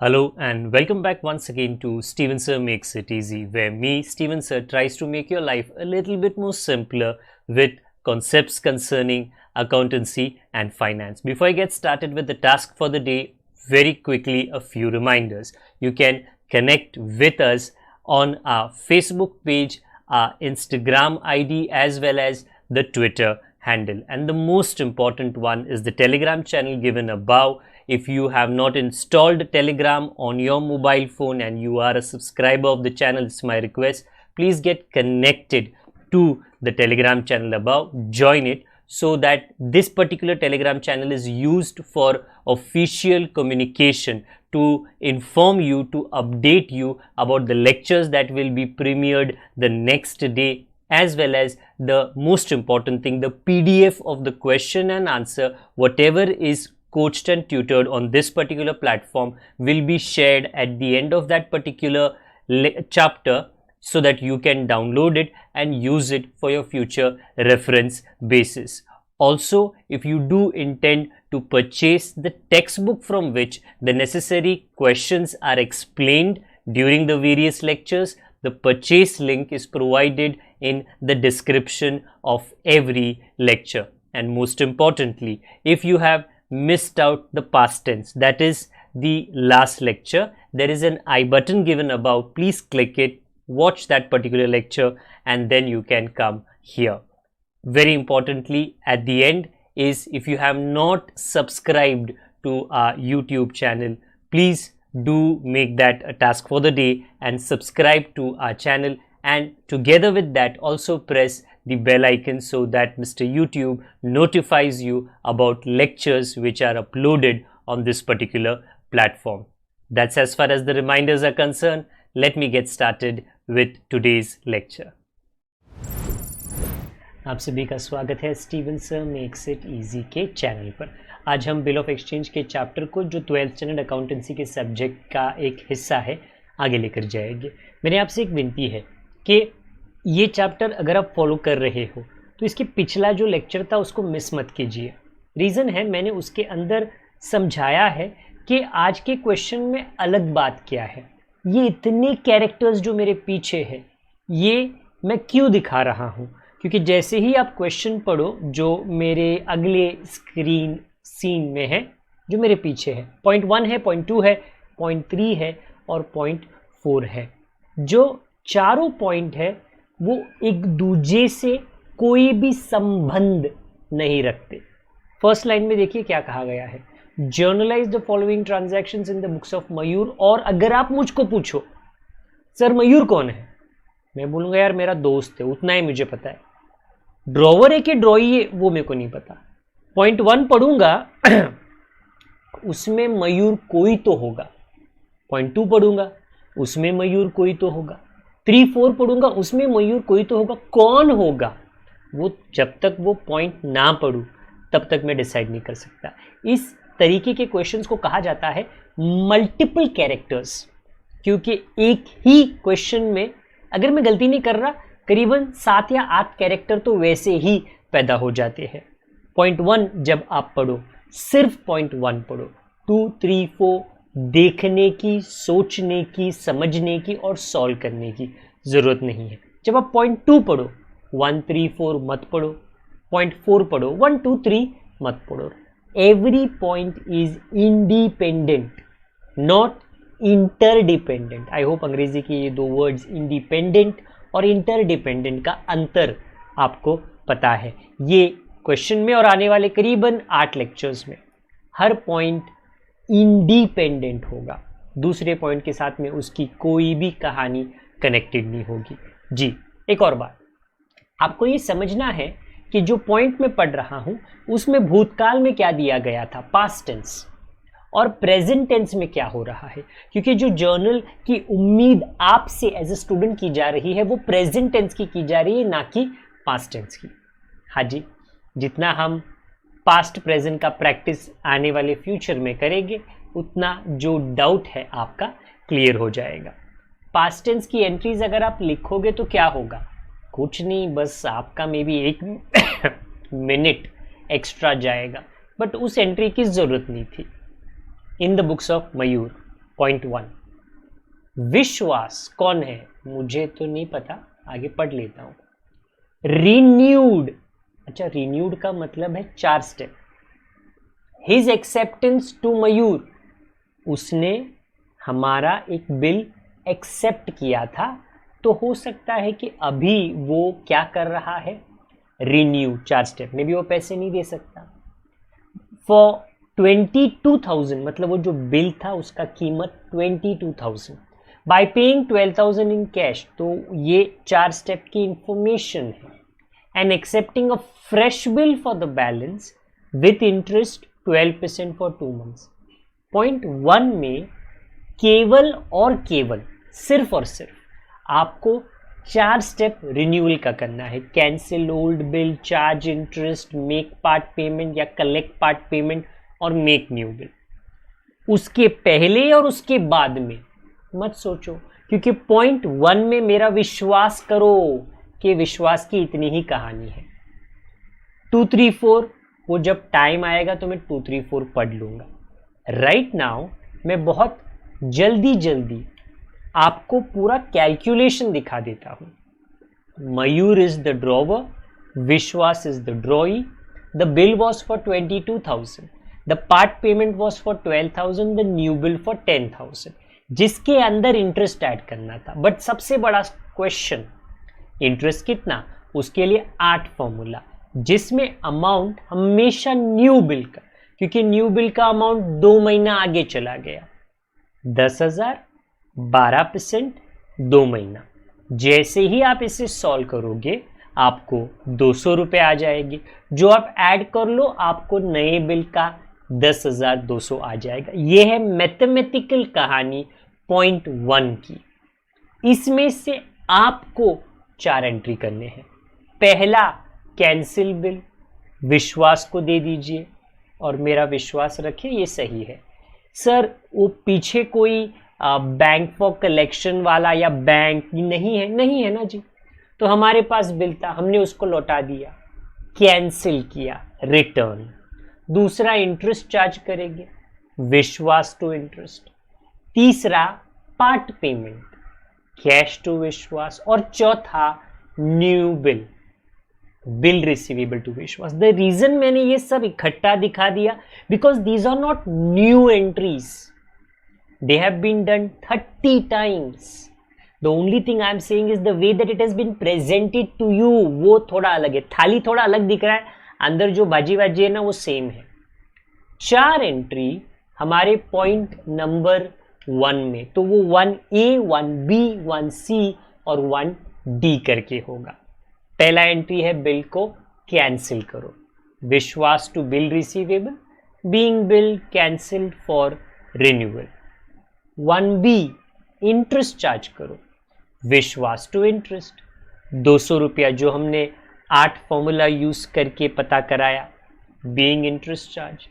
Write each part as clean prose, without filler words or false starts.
Hello and welcome back once again to Steven Sir Makes It Easy, where me, Steven Sir, tries to make your life a little bit more simpler with concepts concerning accountancy and finance. Before I get started with the task for the day, very quickly a few reminders. You can connect with us on our Facebook page, our Instagram ID, as well as the Twitter handle. And the most important one is the Telegram channel given above. If you have not installed Telegram on your mobile phone and you are a subscriber of the channel, it's my request, please get connected to the Telegram channel above, join it, so that this particular Telegram channel is used for official communication to inform you, to update you about the lectures that will be premiered the next day, as well as the most important thing, the PDF of the question and answer, whatever is coached and tutored on this particular platform will be shared at the end of that particular chapter, so that you can download it and use it for your future reference basis. Also, if you do intend to purchase the textbook from which the necessary questions are explained during the various lectures, the purchase link is provided in the description of every lecture. And most importantly, if you have missed out the past tense, that is the last lecture, there is an I button given above. Please click it, watch that particular lecture, and then you can come here. Very importantly, at the end is, if you have not subscribed to our YouTube channel, please do make that a task for the day and subscribe to our channel, and together with that also press the bell icon so that Mr. YouTube notifies you about lectures which are uploaded on this particular platform. That's as far as the reminders are concerned. Let me get started with today's lecture. आप सभी का स्वागत है Steven sir makes it easy के channel पर। आज हम bill of exchange के चैप्टर को, जो 12th स्टैंडर्ड अकाउंटेंसी के सब्जेक्ट का एक हिस्सा है, आगे लेकर जाएंगे। मेरी आपसे एक विनती है कि ये चैप्टर अगर आप फॉलो कर रहे हो तो इसके पिछला जो लेक्चर था उसको मिस मत कीजिए। रीज़न है, मैंने उसके अंदर समझाया है कि आज के क्वेश्चन में अलग बात क्या है, ये इतने कैरेक्टर्स जो मेरे पीछे है ये मैं क्यों दिखा रहा हूँ, क्योंकि जैसे ही आप क्वेश्चन पढ़ो जो मेरे अगले स्क्रीन सीन में है, जो मेरे पीछे है, पॉइंट 1 है, पॉइंट 2 है, पॉइंट 3 है और पॉइंट 4 है, जो चारों पॉइंट है वो एक दूजे से कोई भी संबंध नहीं रखते। फर्स्ट लाइन में देखिए क्या कहा गया है, journalise the following transactions in the books of Mayur. और अगर आप मुझको पूछो सर मयूर कौन है, मैं बोलूँगा यार मेरा दोस्त है, उतना ही मुझे पता है। ड्रॉवर है कि ड्रॉई है वो मेरे को नहीं पता। पॉइंट 1 पढ़ूंगा उसमें मयूर कोई तो होगा, पॉइंट 2 पढ़ूंगा उसमें मयूर कोई तो होगा, 3, 4 पढ़ूंगा उसमें मयूर कोई तो होगा। कौन होगा वो जब तक वो पॉइंट ना पढ़ूं तब तक मैं डिसाइड नहीं कर सकता। इस तरीके के क्वेश्चंस को कहा जाता है मल्टीपल कैरेक्टर्स, क्योंकि एक ही क्वेश्चन में अगर मैं गलती नहीं कर रहा करीबन 7 या 8 कैरेक्टर तो वैसे ही पैदा हो जाते हैं। पॉइंट 1 जब आप पढ़ो, सिर्फ पॉइंट 1 पढ़ो, 2, 3, 4 देखने की, सोचने की, समझने की और सॉल्व करने की ज़रूरत नहीं है। जब आप पॉइंट 2 पढ़ो, 1, 3, 4 मत पढ़ो, पॉइंट 4 पढ़ो, 1, 2, 3 मत पढ़ो। Every point is independent, not interdependent. I hope अंग्रेजी के ये 2 वर्ड्स इंडिपेंडेंट और इंटरडिपेंडेंट का अंतर आपको पता है। ये क्वेश्चन में और आने वाले करीबन 8 लेक्चर्स में हर पॉइंट इंडिपेंडेंट होगा, दूसरे पॉइंट के साथ में उसकी कोई भी कहानी कनेक्टेड नहीं होगी। जी, एक और बात आपको ये समझना है कि जो पॉइंट मैं पढ़ रहा हूं उसमें भूतकाल में क्या दिया गया था, पास्ट टेंस, और प्रेजेंट टेंस में क्या हो रहा है, क्योंकि जो जर्नल की उम्मीद आपसे एज ए स्टूडेंट की जा रही है वो प्रेजेंट टेंस की जा रही है, ना कि पास्ट टेंस की। हाँ जी, जितना हम पास्ट प्रेजेंट का प्रैक्टिस आने वाले फ्यूचर में करेंगे उतना जो डाउट है आपका क्लियर हो जाएगा। पास्ट टेंस की एंट्रीज अगर आप लिखोगे तो क्या होगा, कुछ नहीं, बस आपका मे बी 1 मिनट एक्स्ट्रा जाएगा, बट उस एंट्री की ज़रूरत नहीं थी। इन the books of Mayur point 1, विश्वास कौन है मुझे तो नहीं पता, आगे पढ़ लेता हूं। रिन्यूड, अच्छा रिन्यूड का मतलब है 4 स्टेप। हिज एक्सेप्टेंस टू मयूर, उसने हमारा एक बिल एक्सेप्ट किया था, तो हो सकता है कि अभी वो क्या कर रहा है, रिन्यू 4 स्टेप में भी वो पैसे नहीं दे सकता। फॉर 22,000, मतलब वो जो बिल था उसका कीमत 22,000, बाय पेइंग 12,000 इन कैश, तो ये 4 स्टेप की इंफॉर्मेशन है। And accepting a fresh bill for the balance with interest 12% for 2 months. Point 1 में केवल और केवल, सिर्फ और सिर्फ आपको 4 स्टेप रिन्यूअल का करना है। Cancel old bill, charge interest, make part payment या कलेक्ट पार्ट पेमेंट और मेक न्यू बिल। उसके पहले और उसके बाद में मत सोचो, क्योंकि पॉइंट 1 में मेरा विश्वास करो कि विश्वास की इतनी ही कहानी है। 2, 3, 4 वो जब टाइम आएगा तो मैं 2, 3, 4 पढ़ लूंगा। राइट नाउ मैं बहुत जल्दी आपको पूरा कैलकुलेशन दिखा देता हूं। मयूर इज द ड्रॉवर, विश्वास is the ड्रॉई, the bill was for 22,000, the part payment was for 12,000, the new bill for 10,000, जिसके अंदर इंटरेस्ट ऐड करना था। बट सबसे बड़ा क्वेश्चन, इंटरेस्ट कितना, उसके लिए 8 फॉर्मूला, जिसमें अमाउंट हमेशा न्यू बिल का, क्योंकि न्यू बिल का अमाउंट 2 महीना आगे चला गया, 10,000, 12%, 2 महीना। जैसे ही आप इसे सॉल्व करोगे आपको 200 रुपये आ जाएगी, जो आप ऐड कर लो आपको नए बिल का 10,200 आ जाएगा। यह है मैथमेटिकल कहानी पॉइंट 1 की। इसमें से आपको 4 एंट्री करने हैं। पहला, कैंसिल बिल, विश्वास को दे दीजिए और मेरा विश्वास रखिए ये सही है। सर वो पीछे कोई बैंक फॉर कलेक्शन वाला या बैंक नहीं है, नहीं है ना जी, तो हमारे पास बिल था, हमने उसको लौटा दिया, कैंसिल किया, रिटर्न। दूसरा, इंटरेस्ट चार्ज करेंगे, विश्वास टू इंटरेस्ट। तीसरा, part payment, cash to Vishwas. और चौथा, new bill, bill receivable to Vishwas. The reason मैंने ये सब इकट्ठा दिखा दिया because these are not new entries, they have been done 30 times. The only thing I am saying is the way that it has been presented to you, वो थोड़ा अलग है, थाली थोड़ा अलग दिख रहा है, अंदर जो भाजी भाजी है ना वो सेम है। 4 एंट्री हमारे पॉइंट नंबर 1 में, तो वो 1A, 1B, 1C और 1D करके होगा। पहला एंट्री है बिल को कैंसिल करो, Vishwas to bill receivable, being bill cancelled for renewal. 1B, interest charge करो, विश्वास टू इंटरेस्ट, 200 रुपया जो हमने 8 फॉर्मूला यूज करके पता कराया, बीइंग इंटरेस्ट चार्ज।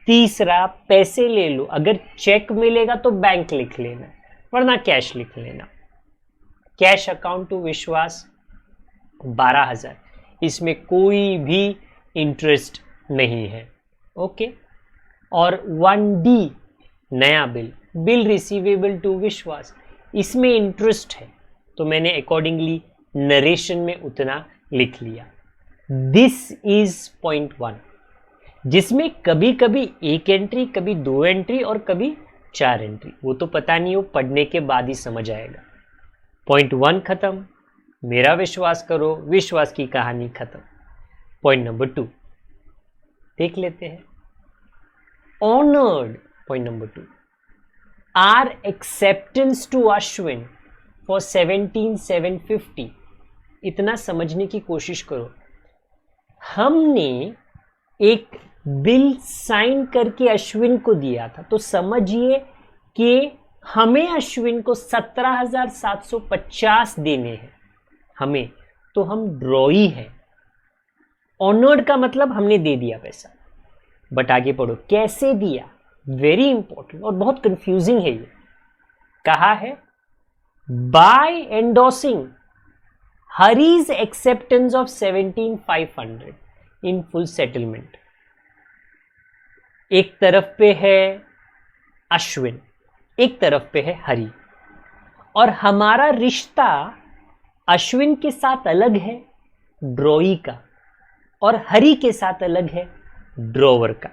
तीसरा, पैसे ले लो, अगर चेक मिलेगा तो बैंक लिख लेना वरना कैश लिख लेना। कैश अकाउंट टू विश्वास 12,000, इसमें कोई भी इंटरेस्ट नहीं है, ओके। और 1D, नया बिल, बिल रिसीवेबल टू विश्वास, इसमें इंटरेस्ट है तो मैंने अकॉर्डिंगली नरेशन में उतना लिख लिया। दिस इज पॉइंट 1, जिसमें कभी कभी 1 एंट्री, कभी 2 एंट्री और कभी 4 एंट्री, वो तो पता नहीं, वो पढ़ने के बाद ही समझ आएगा। पॉइंट 1 खत्म, मेरा विश्वास करो, विश्वास की कहानी खत्म। पॉइंट नंबर 2 देख लेते हैं। Honoured, point number 2, our acceptance to Ashwin for 17,750। इतना समझने की कोशिश करो, हमने एक बिल साइन करके अश्विन को दिया था, तो समझिए कि हमें अश्विन को 17,750 देने हैं हमें, तो हम ड्रॉई हैं। ऑनर्ड का मतलब हमने दे दिया पैसा, बट आगे पढ़ो कैसे दिया, वेरी इंपॉर्टेंट और बहुत कंफ्यूजिंग है ये। कहा है by endorsing Hari's acceptance of 17,500 in full settlement. एक तरफ पे है अश्विन एक तरफ पे है हरी, और हमारा रिश्ता अश्विन के साथ अलग है ड्रॉई का, और हरी के साथ अलग है ड्रॉवर का।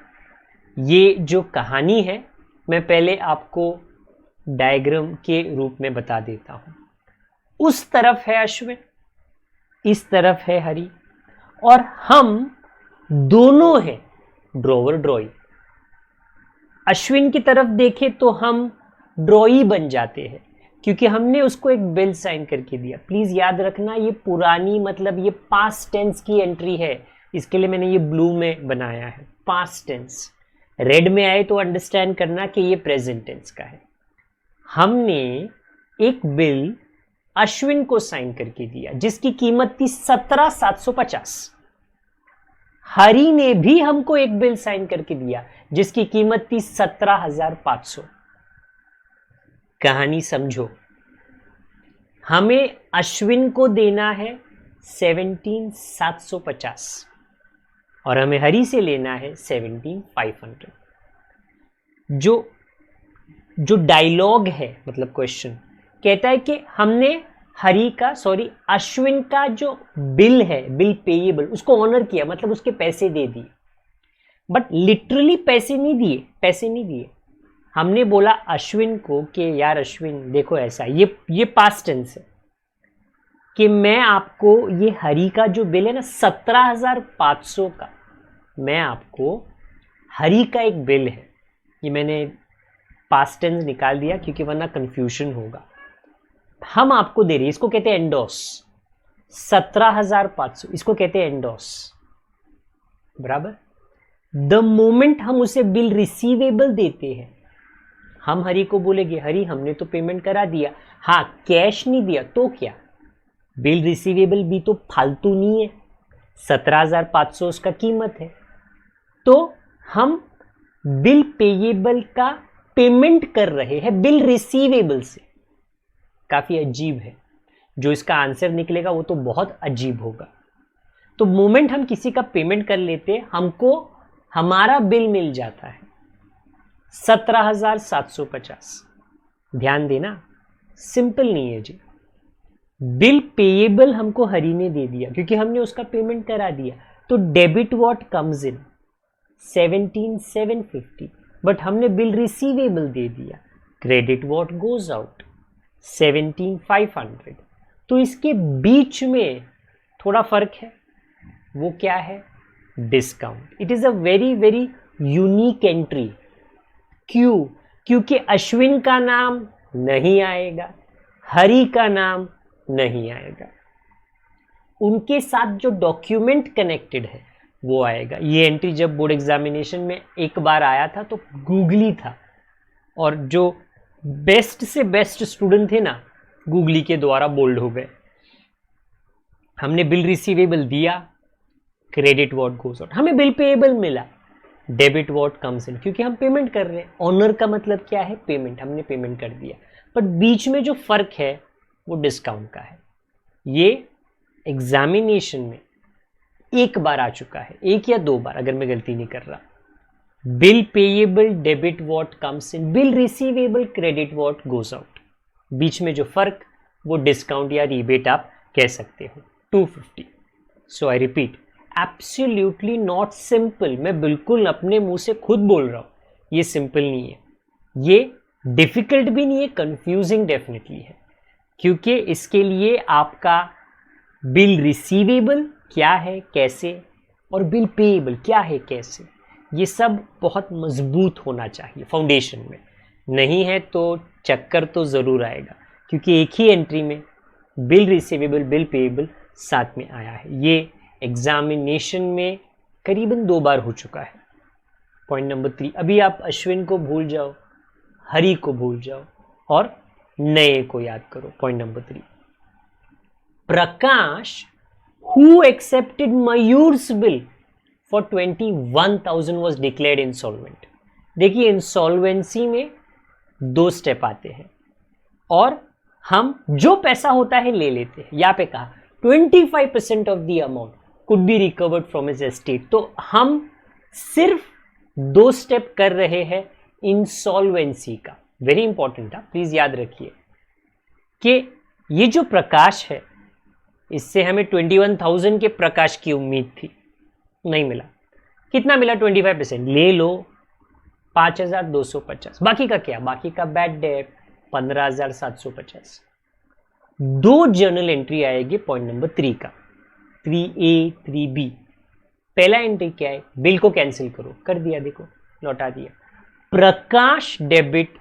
ये जो कहानी है मैं पहले आपको डायग्राम के रूप में बता देता हूं। उस तरफ है अश्विन, इस तरफ है हरी, और हम दोनों हैं ड्रॉवर ड्रॉई। अश्विन की तरफ देखें तो हम ड्रॉई बन जाते हैं क्योंकि हमने उसको एक बिल साइन करके दिया। प्लीज याद रखना ये पुरानी मतलब ये पास्ट टेंस की एंट्री है, इसके लिए मैंने ये ब्लू में बनाया है पास्ट टेंस। रेड में आए तो अंडरस्टैंड करना कि ये प्रेजेंट टेंस का है। हमने एक बिल अश्विन को साइन करके दिया जिसकी कीमत थी 17,750। हरी ने भी हमको एक बिल साइन करके दिया जिसकी कीमत थी 17,500। कहानी समझो, हमें अश्विन को देना है 17,750 और हमें हरी से लेना है 17,500। जो डायलॉग है मतलब क्वेश्चन कहता है कि हमने अश्विन का जो बिल है, बिल पेएबल, उसको ऑनर किया, मतलब उसके पैसे दे दिए, बट लिटरली पैसे नहीं दिए। हमने बोला अश्विन को कि यार अश्विन देखो ऐसा, ये पास्ट टेंस है कि मैं आपको ये हरी का जो बिल है ना 17,500 का, मैं आपको हरी का एक बिल है, ये मैंने पास्ट टेंस निकाल दिया क्योंकि वरना कंफ्यूजन होगा। हम आपको दे रहे हैं, इसको कहते हैं एंडोस। 17,500 इसको कहते हैं एंडोस, बराबर। द मोमेंट हम उसे बिल रिसीवेबल देते हैं, हम हरी को बोलेंगे हरी हमने तो पेमेंट करा दिया, हाँ कैश नहीं दिया तो क्या, बिल रिसीवेबल भी तो फालतू नहीं है, 17,500 उसका कीमत है, तो हम बिल पेएबल का पेमेंट कर रहे हैं बिल रिसीवेबल से। काफी अजीब है, जो इसका आंसर निकलेगा वो तो बहुत अजीब होगा। तो मोमेंट हम किसी का पेमेंट कर लेते हैं, हमको हमारा बिल मिल जाता है 17,750। ध्यान देना, सिंपल नहीं है जी। बिल पेएबल हमको हरी ने दे दिया क्योंकि हमने उसका पेमेंट करा दिया, तो debit what comes in 17,750, but हमने बिल रिसीवेबल दे दिया, क्रेडिट व्हाट गोज आउट 17,500। तो इसके बीच में थोड़ा फर्क है, वो क्या है, discount. It is a very very unique entry. क्यों? क्योंकि अश्विन का नाम नहीं आएगा, हरी का नाम नहीं आएगा, उनके साथ जो डॉक्यूमेंट कनेक्टेड है वो आएगा। ये एंट्री जब बोर्ड एग्जामिनेशन में एक बार आया था तो गूगली था, और जो बेस्ट से बेस्ट स्टूडेंट थे ना गूगली के द्वारा बोल्ड हो गए। हमने बिल रिसीवेबल दिया, क्रेडिट व्हाट गोज आउट, हमें बिल पेएबल मिला, डेबिट व्हाट कम्स इन, क्योंकि हम पेमेंट कर रहे हैं। ऑनर का मतलब क्या है, पेमेंट, हमने पेमेंट कर दिया, बट बीच में जो फर्क है वो डिस्काउंट का है। ये एग्जामिनेशन में एक बार आ चुका है, एक या दो बार अगर मैं गलती नहीं कर रहा। Bill payable debit what comes in, bill receivable credit what goes out, बीच में जो फर्क वो डिस्काउंट या रिबेट आप कह सकते हो 250। So I repeat, absolutely not simple. मैं बिल्कुल अपने मुंह से खुद बोल रहा हूं, ये सिंपल नहीं है, ये डिफिकल्ट भी नहीं है, कंफ्यूजिंग डेफिनेटली है, क्योंकि इसके लिए आपका बिल रिसीवेबल क्या है कैसे और बिल पेएबल क्या है कैसे, ये सब बहुत मजबूत होना चाहिए फाउंडेशन में। नहीं है तो चक्कर तो ज़रूर आएगा, क्योंकि एक ही एंट्री में बिल रिसीवेबल बिल पेएबल साथ में आया है। ये एग्जामिनेशन में करीबन 2 बार हो चुका है। पॉइंट नंबर 3, अभी आप अश्विन को भूल जाओ, हरी को भूल जाओ और नए को याद करो। Point number 3, Prakash who accepted Mayur's bill for 21,000 was declared insolvent। देखिए इंसॉल्वेंसी में 2 स्टेप आते हैं और हम जो पैसा होता है ले लेते हैं। यहाँ पे कहा 25% of the amount could be recovered from his estate, तो हम सिर्फ 2 स्टेप कर रहे हैं इंसॉल्वेंसी का। वेरी इंपॉर्टेंट था, प्लीज याद रखिए कि ये जो प्रकाश है इससे हमें 21,000 के प्रकाश की उम्मीद थी, नहीं मिला। कितना मिला? 25%। ले लो 5,250। बाकी का क्या? बाकी का बैड डेट 15,750। दो जर्नल एंट्री आएगी पॉइंट नंबर 3 का, 3A 3B। पहला एंट्री क्या है? बिल को कैंसिल करो, कर दिया, देखो लौटा दिया। Prakash debit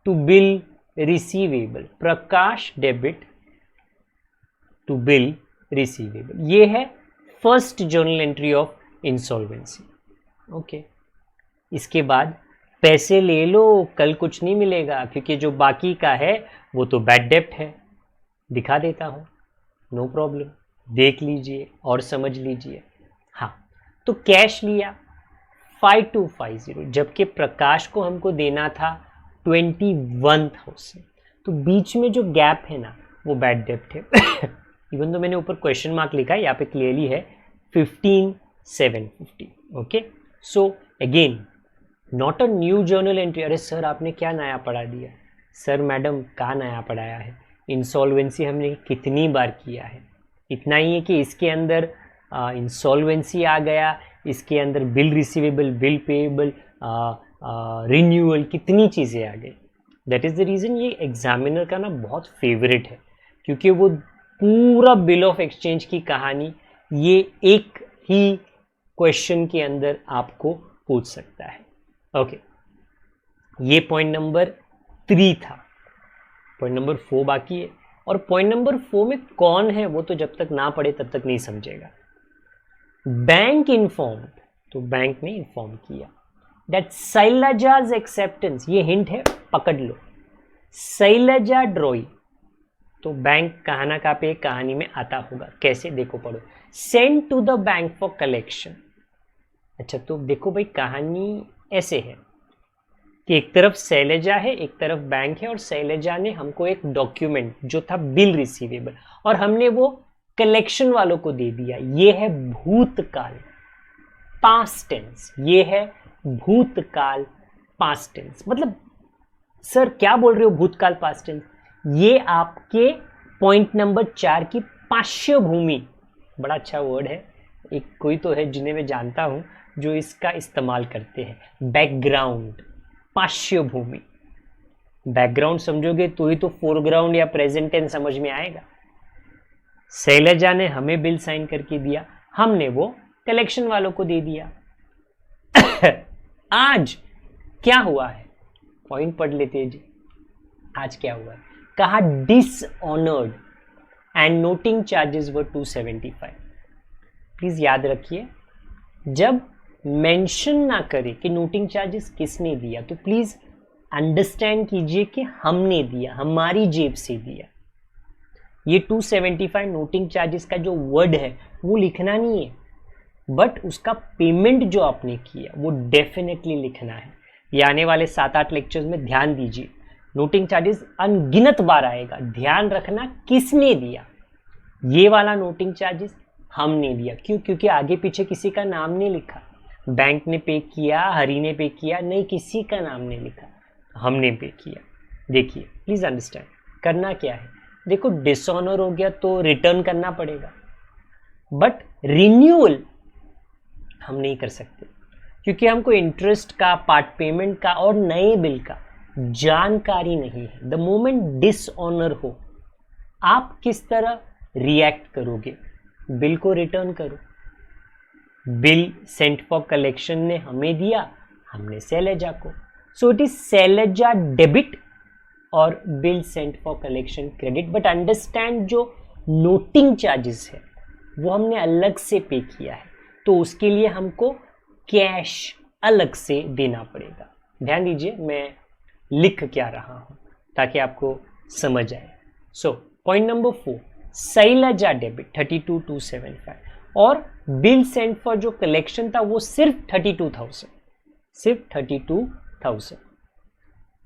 to bill receivable, Prakash debit to bill receivable, ये है first journal entry of insolvency. Okay, इसके बाद पैसे ले लो, कल कुछ नहीं मिलेगा क्योंकि जो बाकी का है वो तो बैड डेब्ट है। दिखा देता हूं, नो प्रॉब्लम, देख लीजिए और समझ लीजिए। हाँ, तो कैश लिया 5250, जबकि प्रकाश को हमको देना था 21,000, तो बीच में जो गैप है ना वो बैड डेब्ट है। इवन तो मैंने ऊपर क्वेश्चन मार्क लिखा है, यहाँ पे क्लियरली है 15,750। Okay, so again not a new journal entry. अरे सर आपने क्या नया पढ़ा दिया? सर मैडम क्या नया पढ़ाया है? इंसॉल्वेंसी हमने कितनी बार किया है। इतना ही है कि इसके अंदर इंसॉल्वेंसी आ गया, इसके अंदर bill receivable, bill payable, renewal, कितनी चीज़ें आ गई। दैट इज़ द रीज़न ये एग्जामिनर का ना बहुत फेवरेट है, क्योंकि वो पूरा बिल ऑफ एक्सचेंज की कहानी ये एक ही क्वेश्चन के अंदर आपको पूछ सकता है। ओके, ये पॉइंट नंबर 3 था। पॉइंट नंबर 4 बाकी है, और पॉइंट नंबर 4 में कौन है वो तो जब तक ना पढ़े तब तक नहीं समझेगा। बैंक इन्फॉर्म्ड, तो बैंक ने इन्फॉर्म किया दैट शैलजाज एक्सेप्टेंस, ये हिंट है पकड़ लो, शैलजा ड्रॉई, तो बैंक कहाँ ना कहाँ पे कहानी में आता होगा। कैसे? देखो पढ़ो, send to the bank for collection. अच्छा, तो देखो भाई कहानी ऐसे है कि एक तरफ शैलजा है, एक तरफ बैंक है, और शैलजा ने हमको एक डॉक्यूमेंट जो था बिल रिसीवेबल, और हमने वो कलेक्शन वालों को दे दिया। ये है भूतकाल, पास्ट टेंस, ये है भूतकाल पास्ट टेंस। मतलब सर क्या बोल रहे हो भूतकाल पास्ट टेंस? ये आपके पॉइंट नंबर 4 की पार्श्व भूमि, बड़ा अच्छा वर्ड है, एक कोई तो है जिन्हें मैं जानता हूं जो इसका इस्तेमाल करते हैं, बैकग्राउंड, पार्श्व भूमि। बैकग्राउंड समझोगे तो ही तो फोरग्राउंड या प्रेजेंट टेंस समझ में आएगा। शैलजा ने हमें बिल साइन करके दिया, हमने वो कलेक्शन वालों को दे दिया। आज क्या हुआ है? पॉइंट पढ़ लेते हैं जी। आज क्या हुआ है? कहा dishonoured and noting charges were 275। Please याद रखिए, जब मेंशन ना करे कि नोटिंग चार्जेस किसने दिया, तो प्लीज अंडरस्टैंड कीजिए कि हमने दिया, हमारी जेब से दिया। ये 275 नोटिंग चार्जेस का जो वर्ड है वो लिखना नहीं है, बट उसका पेमेंट जो आपने किया वो डेफिनेटली लिखना है। ये आने वाले 7-8 लेक्चर्स में ध्यान दीजिए, नोटिंग चार्जेस अनगिनत बार आएगा, ध्यान रखना किसने दिया। ये वाला नोटिंग चार्जेस हमने दिया। क्यों? क्योंकि आगे पीछे किसी का नाम नहीं लिखा। बैंक ने पे किया, हरी ने पे किया, नहीं, किसी का नाम नहीं लिखा, हमने पे किया। देखिए प्लीज अंडरस्टैंड, करना क्या है, देखो डिसऑनर हो गया तो रिटर्न करना पड़ेगा, बट रिन्यूअल हम नहीं कर सकते क्योंकि हमको इंटरेस्ट का, पार्ट पेमेंट का और नए बिल का जानकारी नहीं है। द मोमेंट डिसऑनर हो, आप किस तरह रिएक्ट करोगे? बिल को रिटर्न करो। बिल सेंट फॉर कलेक्शन ने हमें दिया, हमने शैलजा को, so it is Shailaja debit और bill sent for collection credit. But understand, जो नोटिंग चार्जेस है वो हमने अलग से पे किया है, तो उसके लिए हमको कैश अलग से देना पड़ेगा। ध्यान दीजिए मैं लिख क्या रहा हूं ताकि आपको समझ आए। So point number 4, Shailja debit 32,275 और बिल सेंट फॉर जो कलेक्शन था वो सिर्फ 32,000, सिर्फ 32,000,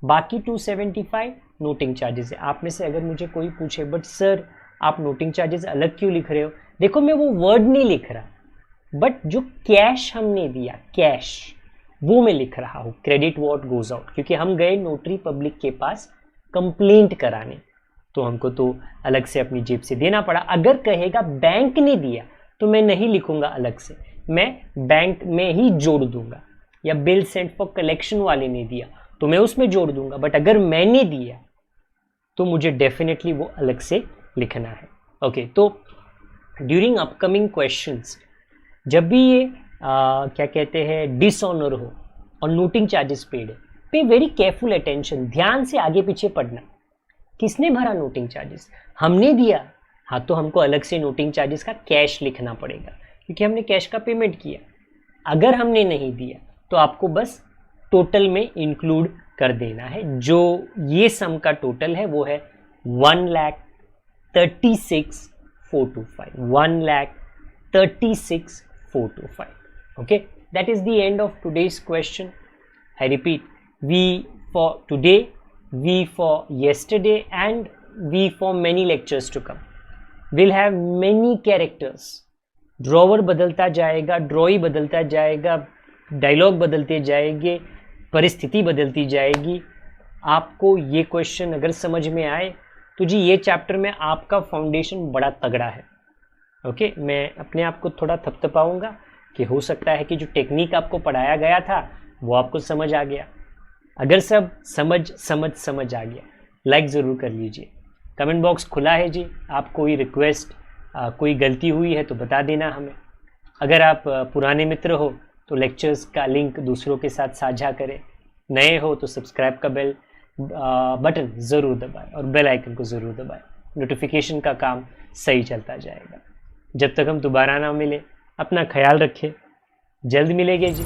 बाकी 275 नोटिंग चार्जेस है। आप में से अगर मुझे कोई पूछे बट सर आप नोटिंग चार्जेस अलग क्यों लिख रहे हो, देखो मैं वो वर्ड नहीं लिख रहा, बट जो कैश हमने दिया, कैश वो मैं लिख रहा हूँ, क्रेडिट व्हाट गोज आउट, क्योंकि हम गए नोटरी पब्लिक के पास कंप्लेंट कराने, तो हमको तो अलग से अपनी जेब से देना पड़ा। अगर कहेगा बैंक ने दिया तो मैं नहीं लिखूंगा अलग से, मैं बैंक में ही जोड़ दूंगा, या बिल सेंट फॉर कलेक्शन वाले ने दिया तो मैं उसमें जोड़ दूंगा। बट अगर मैंने दिया तो मुझे डेफिनेटली वो अलग से लिखना है। ओके, तो ड्यूरिंग अपकमिंग क्वेश्चंस जब भी ये क्या कहते हैं डिसऑनर हो और नोटिंग चार्जेस पेड है, पे वेरी केयरफुल अटेंशन, ध्यान से आगे पीछे पढ़ना। किसने भरा नोटिंग चार्जेस? हमने दिया, हाँ तो हमको अलग से नोटिंग चार्जेस का कैश लिखना पड़ेगा क्योंकि हमने कैश का पेमेंट किया। अगर हमने नहीं दिया तो आपको बस टोटल में इंक्लूड कर देना है। जो ये सम का टोटल है वो है 1,36,425, 1,36,425. Okay, that is the end of today's question. I repeat, V for today, V for yesterday, and V for many lectures to come. We'll have many characters. Drawer बदलता जाएगा, ड्रॉई बदलता जाएगा, डायलॉग बदलते जाएंगे, परिस्थिति बदलती जाएगी। आपको ये क्वेश्चन अगर समझ में आए तो जी ये चैप्टर में आपका फाउंडेशन बड़ा तगड़ा है। ओके, मैं अपने आप को थोड़ा थपथपाऊंगा कि हो सकता है कि जो टेक्निक आपको पढ़ाया गया था वो आपको समझ आ गया। अगर सब समझ आ गया, लाइक ज़रूर कर लीजिए। कमेंट बॉक्स खुला है जी, आप कोई रिक्वेस्ट, कोई गलती हुई है तो बता देना हमें। अगर आप पुराने मित्र हो तो लेक्चर्स का लिंक दूसरों के साथ साझा करें। नए हो तो सब्सक्राइब का बेल बटन ज़रूर दबाएं और बेल आइकन को ज़रूर दबाएं। नोटिफिकेशन का काम सही चलता जाएगा। जब तक हम दोबारा ना मिले, अपना ख्याल रखें। जल्द मिलेंगे जी।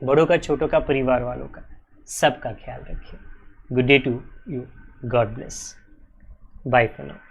बड़ों का, छोटों का, परिवार वालों का, सबका ख्याल रखें। Good day to you. God bless. Bye for now.